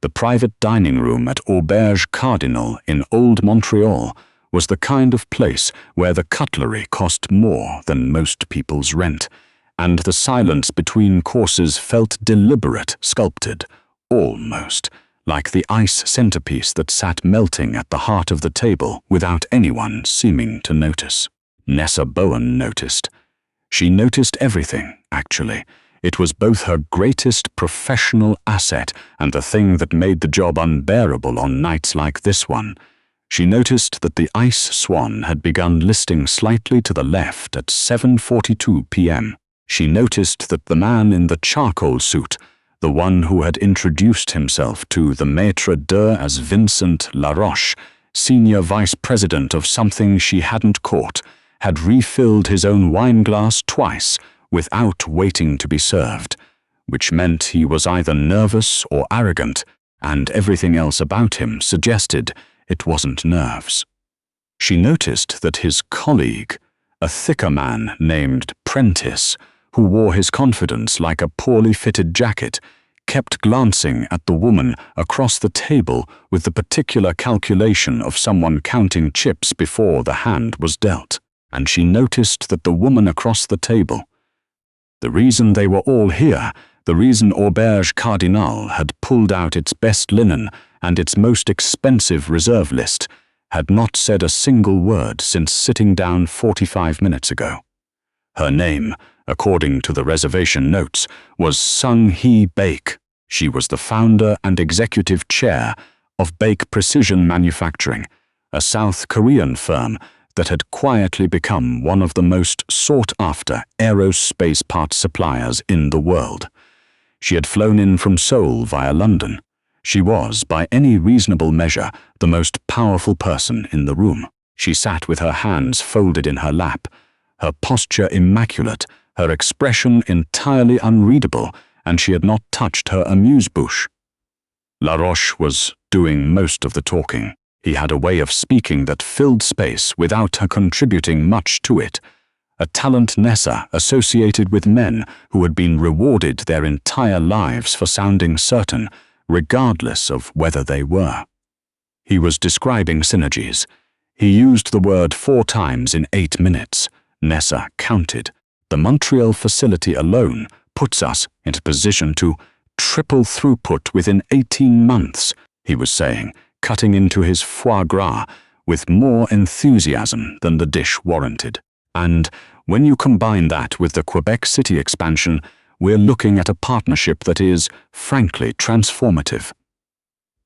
The private dining room at Auberge Cardinal in Old Montreal was the kind of place where the cutlery cost more than most people's rent, and the silence between courses felt deliberate, sculpted, almost like the ice centerpiece that sat melting at the heart of the table without anyone seeming to notice. Nessa Bowen noticed. She noticed everything, actually. It was both her greatest professional asset and the thing that made the job unbearable on nights like this one. She noticed that the ice swan had begun listing slightly to the left at 7:42 p.m. She noticed that the man in the charcoal suit, the one who had introduced himself to the maître d'œuvre as Vincent Laroche, senior vice president of something she hadn't caught, had refilled his own wine glass twice without waiting to be served, which meant he was either nervous or arrogant, and everything else about him suggested it wasn't nerves. She noticed that his colleague, a thicker man named Prentice, who wore his confidence like a poorly fitted jacket, kept glancing at the woman across the table with the particular calculation of someone counting chips before the hand was dealt. And she noticed that the woman across the table, the reason they were all here, the reason Auberge Cardinal had pulled out its best linen and its most expensive reserve list, had not said a single word since sitting down 45 minutes ago. Her name, according to the reservation notes, was Sung-hee Baek. She was the founder and executive chair of Baek Precision Manufacturing, a South Korean firm that had quietly become one of the most sought-after aerospace parts suppliers in the world. She had flown in from Seoul via London. She was, by any reasonable measure, the most powerful person in the room. She sat with her hands folded in her lap, her posture immaculate, her expression entirely unreadable, and she had not touched her amuse-bouche. Laroche was doing most of the talking. He had a way of speaking that filled space without her contributing much to it, a talent Nessa associated with men who had been rewarded their entire lives for sounding certain, regardless of whether they were. He was describing synergies. He used the word 4 times in 8 minutes. Nessa counted. The Montreal facility alone puts us into position to triple throughput within 18 months, he was saying, cutting into his foie gras with more enthusiasm than the dish warranted. And when you combine that with the Quebec City expansion, we're looking at a partnership that is, frankly, transformative.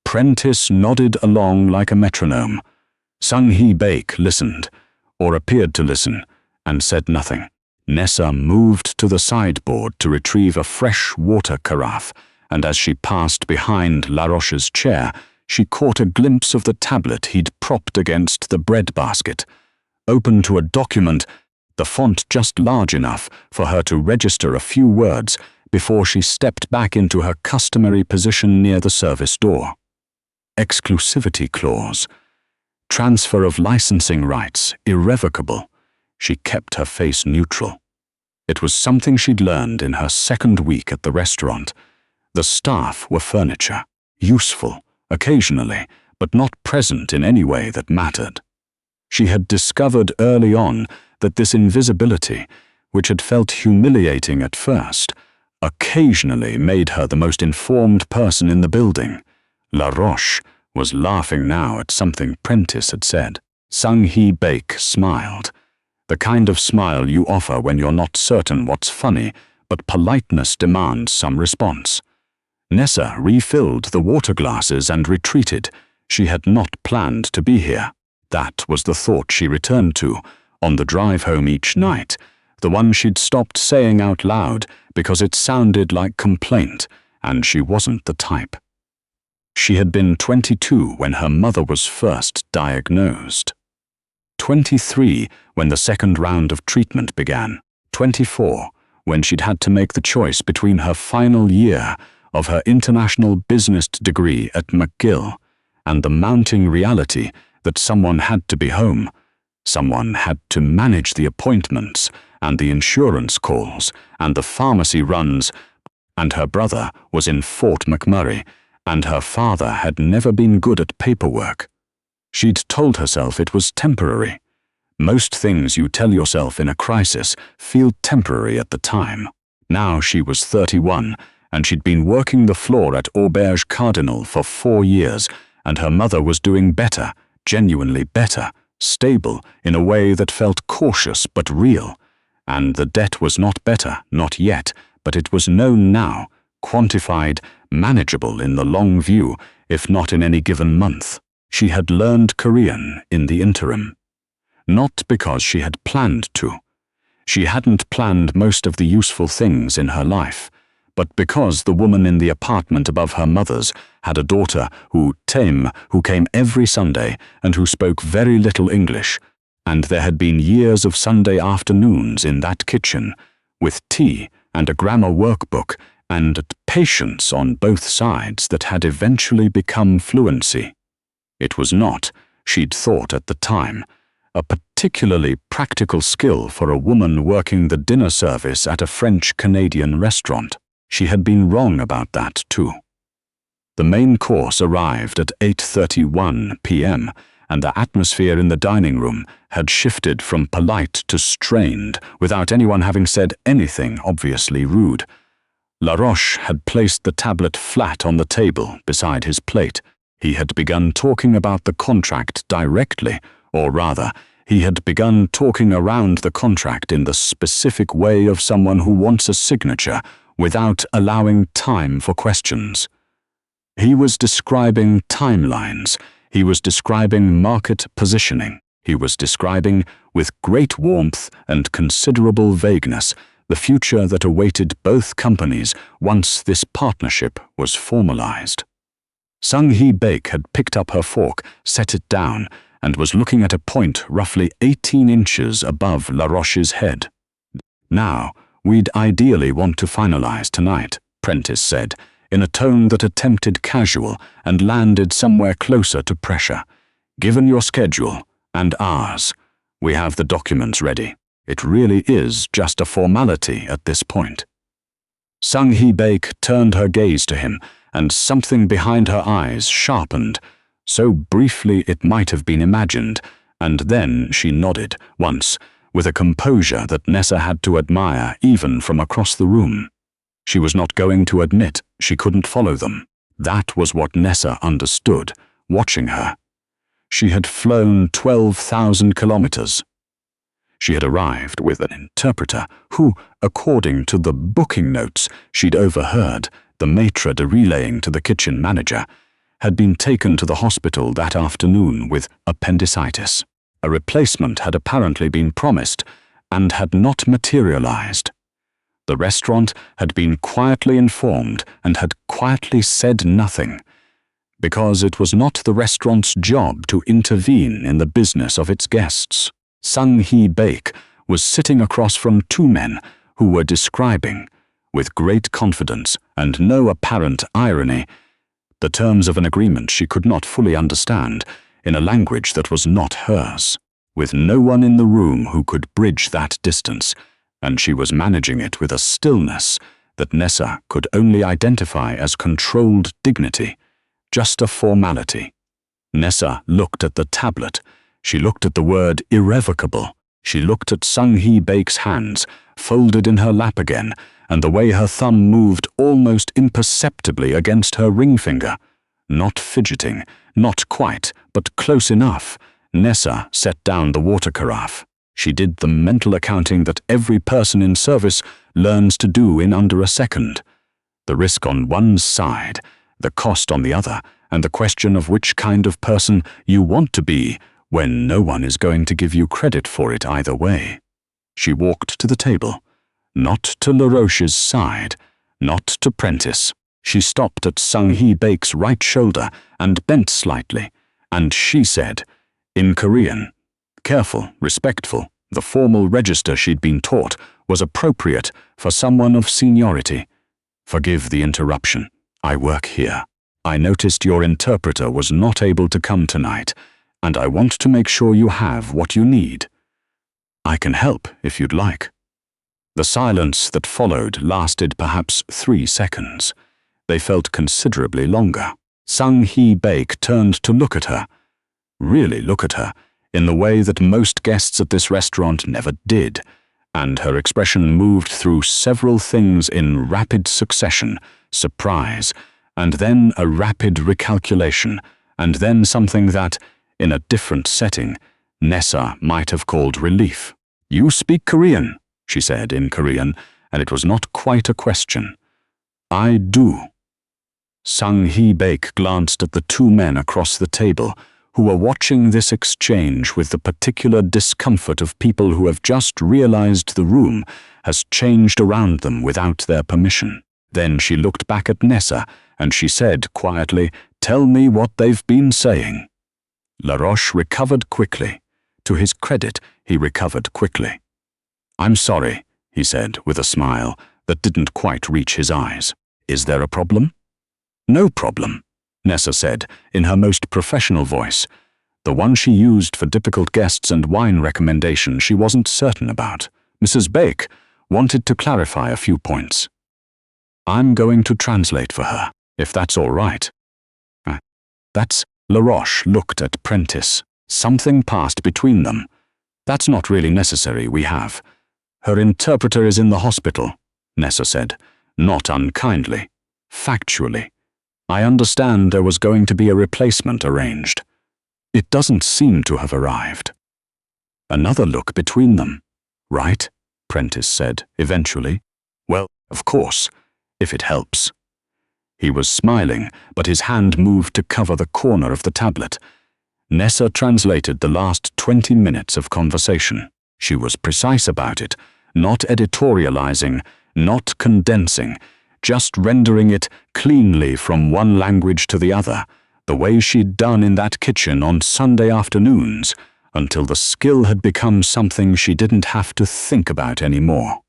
Prentice nodded along like a metronome. Sung-hee Baek listened, or appeared to listen, and said nothing. Nessa moved to the sideboard to retrieve a fresh water carafe, and as she passed behind Laroche's chair, she caught a glimpse of the tablet he'd propped against the bread basket. Open to a document, the font just large enough for her to register a few words before she stepped back into her customary position near the service door. Exclusivity clause. Transfer of licensing rights, irrevocable. She kept her face neutral. It was something she'd learned in her second week at the restaurant. The staff were furniture, useful, occasionally, but not present in any way that mattered. She had discovered early on that this invisibility, which had felt humiliating at first, occasionally made her the most informed person in the building. Laroche was laughing now at something Prentice had said. Sung-hee Baek smiled. The kind of smile you offer when you're not certain what's funny, but politeness demands some response. Nessa refilled the water glasses and retreated. She had not planned to be here. That was the thought she returned to, on the drive home each night, the one she'd stopped saying out loud because it sounded like complaint, and she wasn't the type. She had been 22 when her mother was first diagnosed. 23 when the second round of treatment began. 24 when she'd had to make the choice between her final year of her international business degree at McGill and the mounting reality that someone had to be home. Someone had to manage the appointments and the insurance calls and the pharmacy runs, and her brother was in Fort McMurray, and her father had never been good at paperwork. She'd told herself it was temporary. Most things you tell yourself in a crisis feel temporary at the time. Now she was 31, and she'd been working the floor at Auberge Cardinal for 4 years, and her mother was doing better, genuinely better, stable in a way that felt cautious but real. And the debt was not better, not yet, but it was known now, quantified, manageable in the long view, if not in any given month. She had learned Korean in the interim. Not because she had planned to. She hadn't planned most of the useful things in her life, but because the woman in the apartment above her mother's had a daughter who came every Sunday and who spoke very little English, and there had been years of Sunday afternoons in that kitchen, with tea and a grammar workbook and patience on both sides that had eventually become fluency. It was not, she'd thought at the time, a particularly practical skill for a woman working the dinner service at a French-Canadian restaurant. She had been wrong about that too. The main course arrived at 8:31 p.m., and the atmosphere in the dining room had shifted from polite to strained without anyone having said anything obviously rude. Laroche had placed the tablet flat on the table beside his plate. He had begun talking about the contract directly, or rather, he had begun talking around the contract in the specific way of someone who wants a signature without allowing time for questions. He was describing timelines. He was describing market positioning. He was describing, with great warmth and considerable vagueness, the future that awaited both companies once this partnership was formalized. Sung-hee Baek had picked up her fork, set it down, and was looking at a point roughly 18 inches above Laroche's head. "Now, we'd ideally want to finalize tonight," Prentice said, in a tone that attempted casual and landed somewhere closer to pressure. "Given your schedule, and ours, we have the documents ready. It really is just a formality at this point." Sung-hee Baek turned her gaze to him, and something behind her eyes sharpened, so briefly it might have been imagined, and then she nodded, once, with a composure that Nessa had to admire even from across the room. She was not going to admit she couldn't follow them. That was what Nessa understood, watching her. She had flown 12,000 kilometers. She had arrived with an interpreter who, according to the booking notes she'd overheard the maitre d' relaying to the kitchen manager, had been taken to the hospital that afternoon with appendicitis. A replacement had apparently been promised and had not materialized. The restaurant had been quietly informed and had quietly said nothing, because it was not the restaurant's job to intervene in the business of its guests. Sung-hee Baek was sitting across from 2 men who were describing, with great confidence and no apparent irony, the terms of an agreement she could not fully understand in a language that was not hers, with no one in the room who could bridge that distance, and she was managing it with a stillness that Nessa could only identify as controlled dignity, just a formality. Nessa looked at the tablet. She looked at the word irrevocable. She looked at Sung-hee Baek's hands, folded in her lap again, and the way her thumb moved almost imperceptibly against her ring finger. Not fidgeting, not quite, but close enough. Nessa set down the water carafe. She did the mental accounting that every person in service learns to do in under a second. The risk on one side, the cost on the other, and the question of which kind of person you want to be when no one is going to give you credit for it either way. She walked to the table, not to Laroche's side, not to Prentice. She stopped at Sung-hee Baek's right shoulder and bent slightly, and she said, in Korean, careful, respectful, the formal register she'd been taught was appropriate for someone of seniority. "Forgive the interruption. I work here. I noticed your interpreter was not able to come tonight, and I want to make sure you have what you need. I can help if you'd like." The silence that followed lasted perhaps 3 seconds. They felt considerably longer. Sung Hee Baek turned to look at her, really look at her, in the way that most guests at this restaurant never did, and her expression moved through several things in rapid succession: surprise, and then a rapid recalculation, and then something that, in a different setting, Nessa might have called relief. "You speak Korean," she said in Korean, and it was not quite a question. "I do." Sung Hee Baek glanced at the two men across the table, who were watching this exchange with the particular discomfort of people who have just realized the room has changed around them without their permission. Then she looked back at Nessa, and she said quietly, "Tell me what they've been saying." Laroche recovered quickly. To his credit, he recovered quickly. "I'm sorry," he said with a smile that didn't quite reach his eyes. "Is there a problem?" "No problem," Nessa said in her most professional voice, the one she used for difficult guests and wine recommendations she wasn't certain about. Mrs. Baek wanted to clarify a few points. "I'm going to translate for her, if that's all right." That's Laroche looked at Prentice. Something passed between them. "That's not really necessary, we have. Her interpreter is in the hospital," Nessa said, not unkindly, factually. "I understand there was going to be a replacement arranged. It doesn't seem to have arrived." Another look between them. "Right?" Prentice said, eventually. "Well, of course, if it helps." He was smiling, but his hand moved to cover the corner of the tablet. Nessa translated the last 20 minutes of conversation. She was precise about it, not editorializing, not condensing, just rendering it cleanly from one language to the other, the way she'd done in that kitchen on Sunday afternoons, until the skill had become something she didn't have to think about anymore.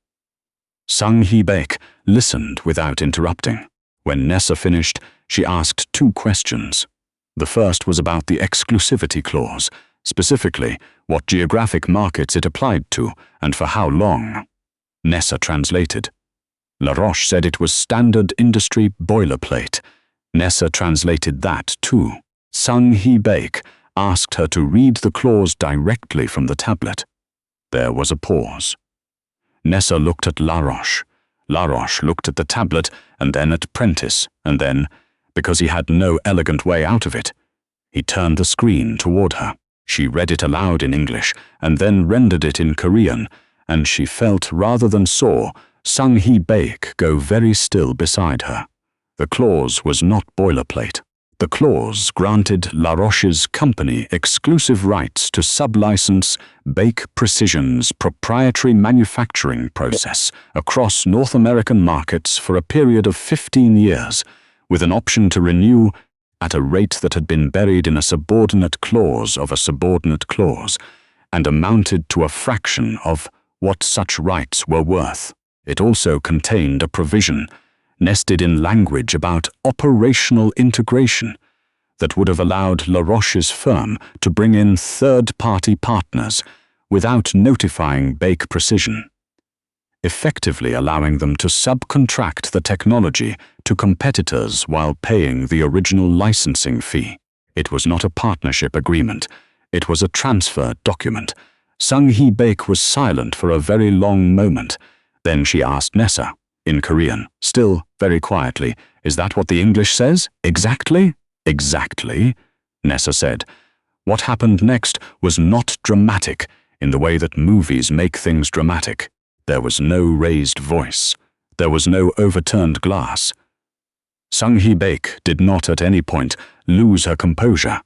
Sung Hee Baek listened without interrupting. When Nessa finished, she asked two questions. The first was about the exclusivity clause, specifically what geographic markets it applied to and for how long. Nessa translated. Laroche said it was standard industry boilerplate. Nessa translated that too. Sung Hee Baek asked her to read the clause directly from the tablet. There was a pause. Nessa looked at Laroche. Laroche looked at the tablet and then at Prentice, and then, because he had no elegant way out of it, he turned the screen toward her. She read it aloud in English and then rendered it in Korean, and she felt rather than saw Sung Hee Baek go very still beside her. The clause was not boilerplate. The clause granted Laroche's company exclusive rights to sublicense Baek Precision's proprietary manufacturing process across North American markets for a period of 15 years, with an option to renew at a rate that had been buried in a subordinate clause of a subordinate clause, and amounted to a fraction of what such rights were worth. It also contained a provision, nested in language about operational integration, that would have allowed Laroche's firm to bring in third-party partners without notifying Baek Precision, effectively allowing them to subcontract the technology to competitors while paying the original licensing fee. It was not a partnership agreement. It was a transfer document. Sung Hee Baek was silent for a very long moment. Then she asked Nessa, in Korean, still very quietly, "Is that what the English says? Exactly?" "Exactly," Nessa said. What happened next was not dramatic in the way that movies make things dramatic. There was no raised voice. There was no overturned glass. Sung Hee Baek did not at any point lose her composure,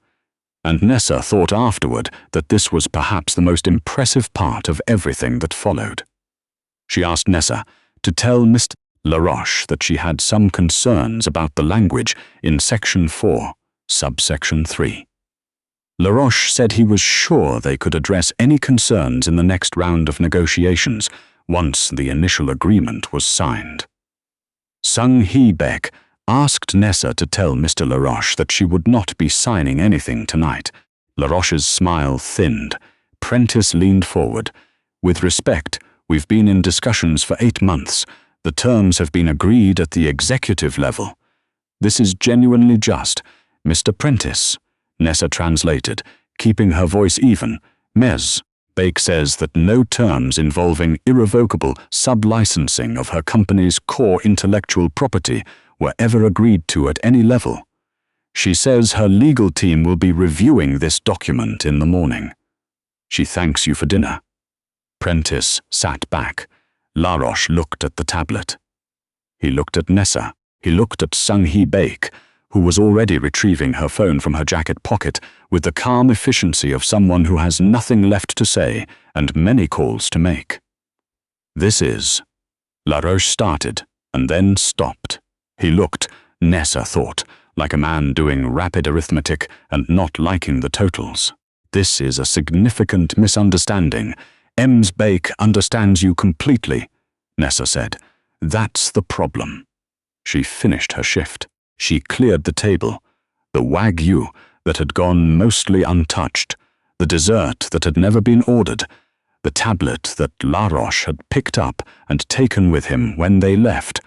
and Nessa thought afterward that this was perhaps the most impressive part of everything that followed. She asked Nessa to tell Mr. Laroche that she had some concerns about the language in Section 4, Subsection 3. Laroche said he was sure they could address any concerns in the next round of negotiations once the initial agreement was signed. Sung Hee Baek asked Nessa to tell Mr. Laroche that she would not be signing anything tonight. Laroche's smile thinned. Prentice leaned forward. "With respect, we've been in discussions for 8 months. The terms have been agreed at the executive level. This is genuinely just. Mr. Prentice, Nessa translated, keeping her voice even. Ms. Bake says that no terms involving irrevocable sub-licensing of her company's core intellectual property were ever agreed to at any level. She says her legal team will be reviewing this document in the morning. She thanks you for dinner. Prentice sat back. Laroche looked at the tablet. He looked at Nessa. He looked at Sung-hee Bake, who was already retrieving her phone from her jacket pocket with the calm efficiency of someone who has nothing left to say and many calls to make. This is... Laroche started and then stopped. He looked, Nessa thought, like a man doing rapid arithmetic and not liking the totals. This is a significant misunderstanding. Ms. Bake understands you completely, Nessa said. That's the problem. She finished her shift. She cleared the table. The wagyu that had gone mostly untouched, the dessert that had never been ordered, the tablet that Laroche had picked up and taken with him when they left,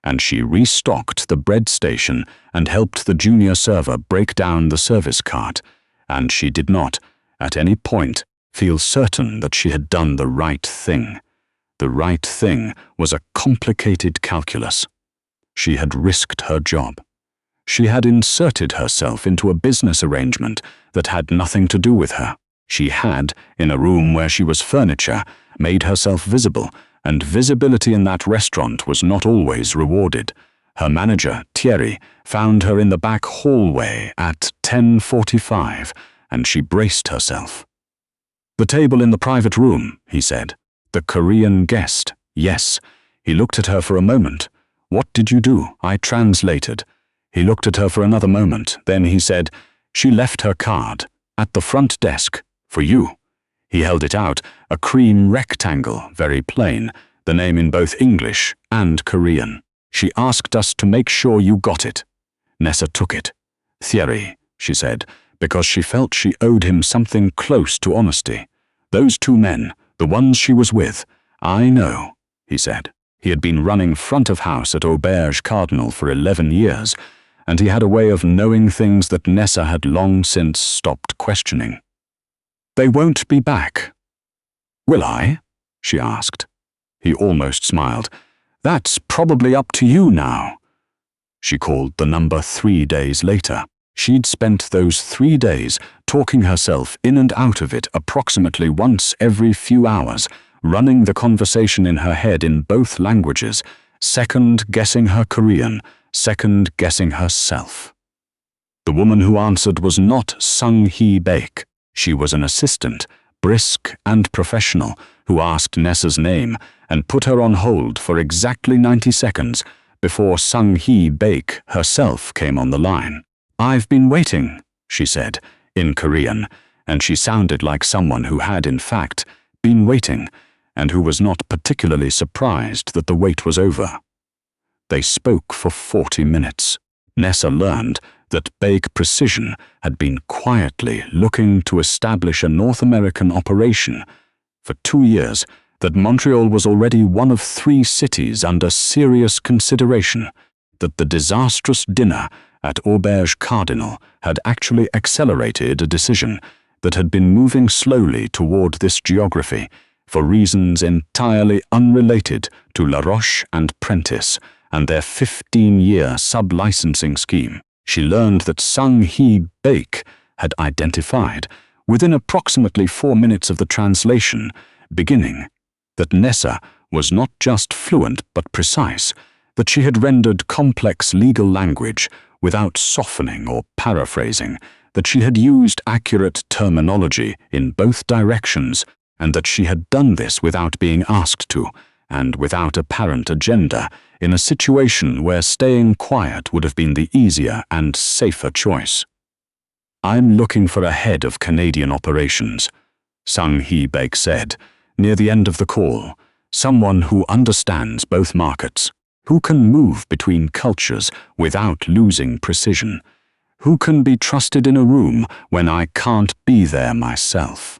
and she restocked the bread station and helped the junior server break down the service cart, and she did not, at any point, feel certain that she had done the right thing. The right thing was a complicated calculus. She had risked her job. She had inserted herself into a business arrangement that had nothing to do with her. She had, in a room where she was furniture, made herself visible, and visibility in that restaurant was not always rewarded. Her manager, Thierry, found her in the back hallway at 10:45, and she braced herself. "The table in the private room," he said. "The Korean guest, yes." He looked at her for a moment. "What did you do?" I translated. He looked at her for another moment. Then he said, "She left her card at the front desk for you." He held it out, a cream rectangle, very plain, the name in both English and Korean. "She asked us to make sure you got it." Nessa took it. "Thierry," she said, because she felt she owed him something close to honesty. "Those two men, the ones she was with." "I know," he said. He had been running front of house at Auberge Cardinal for 11 years, and he had a way of knowing things that Nessa had long since stopped questioning. "They won't be back." "Will I?" she asked. He almost smiled. "That's probably up to you now." She called the number 3 days later. She'd spent those 3 days talking herself in and out of it approximately once every few hours, running the conversation in her head in both languages, second-guessing her Korean, second-guessing herself. The woman who answered was not Sung-hee Bake. She was an assistant, brisk and professional, who asked Nessa's name and put her on hold for exactly 90 seconds before Sung-hee Bake herself came on the line. "I've been waiting," she said, in Korean, and she sounded like someone who had, in fact, been waiting, and who was not particularly surprised that the wait was over. They spoke for 40 minutes. Nessa learned that Bake Precision had been quietly looking to establish a North American operation. For 2 years, that Montreal was already one of 3 cities under serious consideration, that the disastrous dinner at Auberge Cardinal had actually accelerated a decision that had been moving slowly toward this geography for reasons entirely unrelated to Laroche and Prentice and their 15-year sub-licensing scheme. She learned that Sung-hee Bake had identified, within approximately 4 minutes of the translation beginning, that Nessa was not just fluent but precise, that she had rendered complex legal language without softening or paraphrasing, that she had used accurate terminology in both directions, and that she had done this without being asked to, and without apparent agenda, in a situation where staying quiet would have been the easier and safer choice. "I'm looking for a head of Canadian operations," Sung-hee Bake said, near the end of the call, "someone who understands both markets, who can move between cultures without losing precision, who can be trusted in a room when I can't be there myself."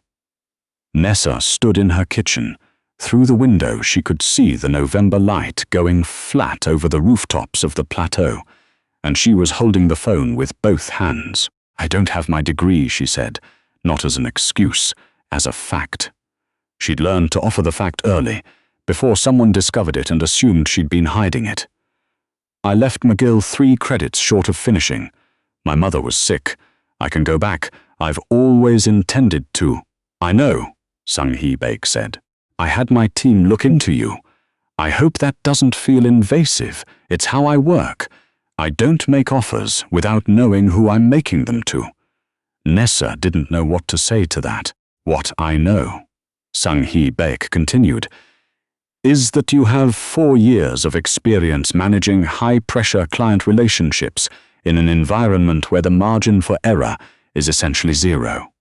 Nessa stood in her kitchen. Through the window she could see the November light going flat over the rooftops of the plateau, and she was holding the phone with both hands. "I don't have my degree," she said, not as an excuse, as a fact. She'd learned to offer the fact early, before someone discovered it and assumed she'd been hiding it. "I left McGill 3 credits short of finishing. My mother was sick. I can go back. I've always intended to." "I know," Sung Hee Baek said. "I had my team look into you. I hope that doesn't feel invasive. It's how I work. I don't make offers without knowing who I'm making them to." Nessa didn't know what to say to that. "What I know," Sung Hee Baek continued, "is that you have 4 years of experience managing high-pressure client relationships in an environment where the margin for error is essentially 0.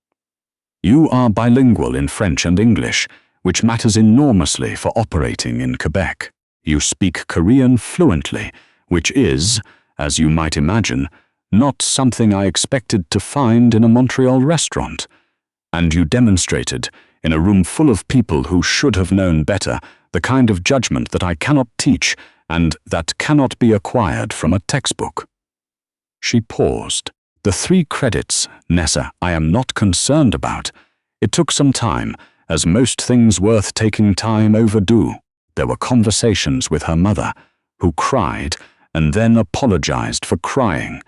You are bilingual in French and English, which matters enormously for operating in Quebec. You speak Korean fluently, which is, as you might imagine, not something I expected to find in a Montreal restaurant. And you demonstrated, in a room full of people who should have known better, the kind of judgment that I cannot teach and that cannot be acquired from a textbook." She paused. "The 3 credits, Nessa, I am not concerned about. It took some time, as most things worth taking time overdue." There were conversations with her mother, who cried and then apologized for crying,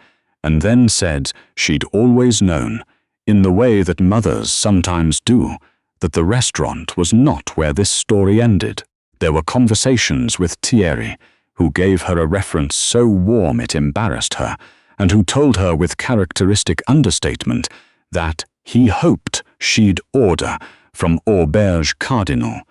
and then said she'd always known, in the way that mothers sometimes do, that the restaurant was not where this story ended. There were conversations with Thierry, who gave her a reference so warm it embarrassed her, and who told her with characteristic understatement that he hoped she'd order from Auberge Cardinal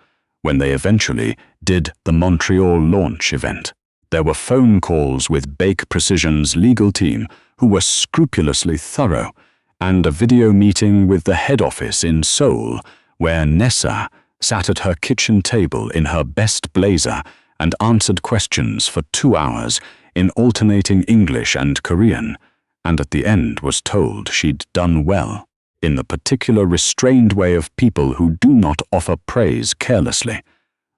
when they eventually did the Montreal launch event. There were phone calls with Baek Precision's legal team, who were scrupulously thorough, and a video meeting with the head office in Seoul, where Nessa sat at her kitchen table in her best blazer and answered questions for 2 hours in alternating English and Korean, and at the end was told she'd done well, in the particular restrained way of people who do not offer praise carelessly.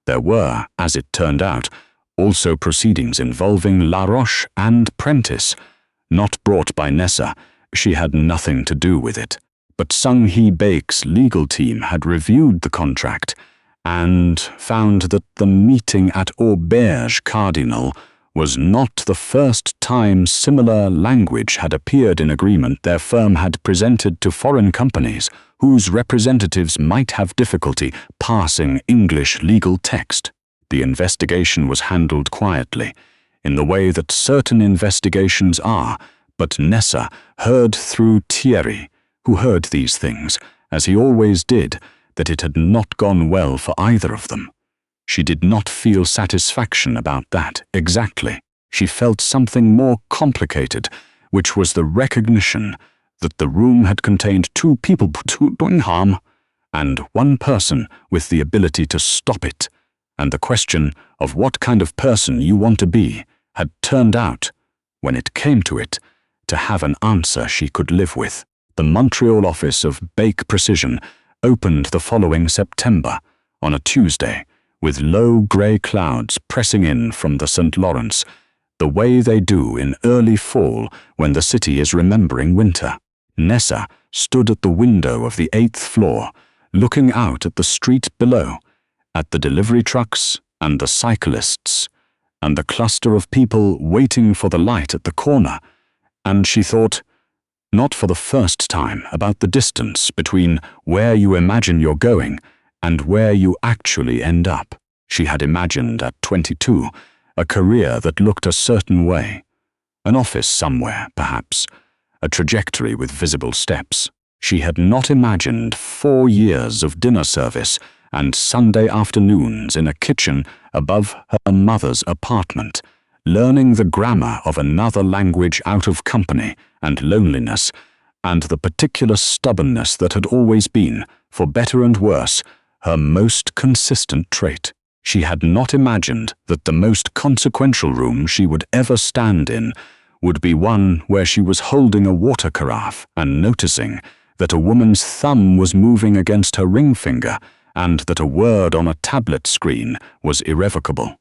There were, as it turned out, also proceedings involving La Roche and Prentice, not brought by Nessa. She had nothing to do with it. But Sung Hee Baek's legal team had reviewed the contract and found that the meeting at Auberge Cardinal was not the first time similar language had appeared in agreement their firm had presented to foreign companies whose representatives might have difficulty parsing English legal text. The investigation was handled quietly, in the way that certain investigations are, but Nessa heard through Thierry, who heard these things, as he always did, that it had not gone well for either of them. She did not feel satisfaction about that, exactly. She felt something more complicated, which was the recognition that the room had contained 2 people doing harm, and 1 person with the ability to stop it, and the question of what kind of person you want to be had turned out, when it came to it, to have an answer she could live with. The Montreal office of Baek Precision opened the following September, on a Tuesday, with low grey clouds pressing in from the St. Lawrence, the way they do in early fall when the city is remembering winter. Nessa stood at the window of the 8th floor, looking out at the street below, at the delivery trucks and the cyclists, and the cluster of people waiting for the light at the corner, and she thought, not for the first time, about the distance between where you imagine you're going and where you actually end up. She had imagined at 22 a career that looked a certain way, an office somewhere, perhaps, a trajectory with visible steps. She had not imagined 4 years of dinner service and Sunday afternoons in a kitchen above her mother's apartment, learning the grammar of another language out of company and loneliness, and the particular stubbornness that had always been, for better and worse, her most consistent trait. She had not imagined that the most consequential room she would ever stand in would be one where she was holding a water carafe and noticing that a woman's thumb was moving against her ring finger and that a word on a tablet screen was irrevocable.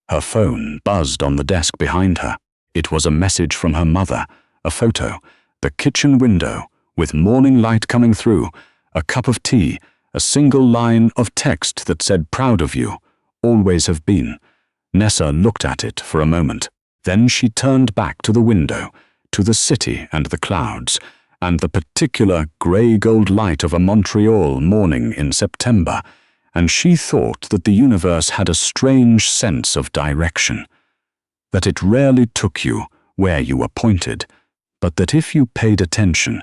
Her phone buzzed on the desk behind her. It was a message from her mother, a photo, the kitchen window, with morning light coming through, a cup of tea, a single line of text that said, "Proud of you, always have been." Nessa looked at it for a moment. Then she turned back to the window, to the city and the clouds, and the particular grey-gold light of a Montreal morning in September, and she thought that the universe had a strange sense of direction, that it rarely took you where you were pointed, but that if you paid attention,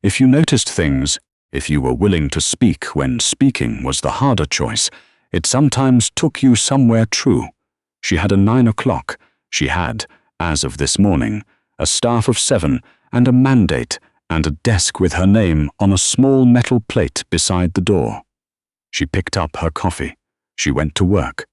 if you noticed things, if you were willing to speak when speaking was the harder choice, it sometimes took you somewhere true. She had a 9 o'clock. She had, as of this morning, a staff of 7 and a mandate and a desk with her name on a small metal plate beside the door. She picked up her coffee. She went to work.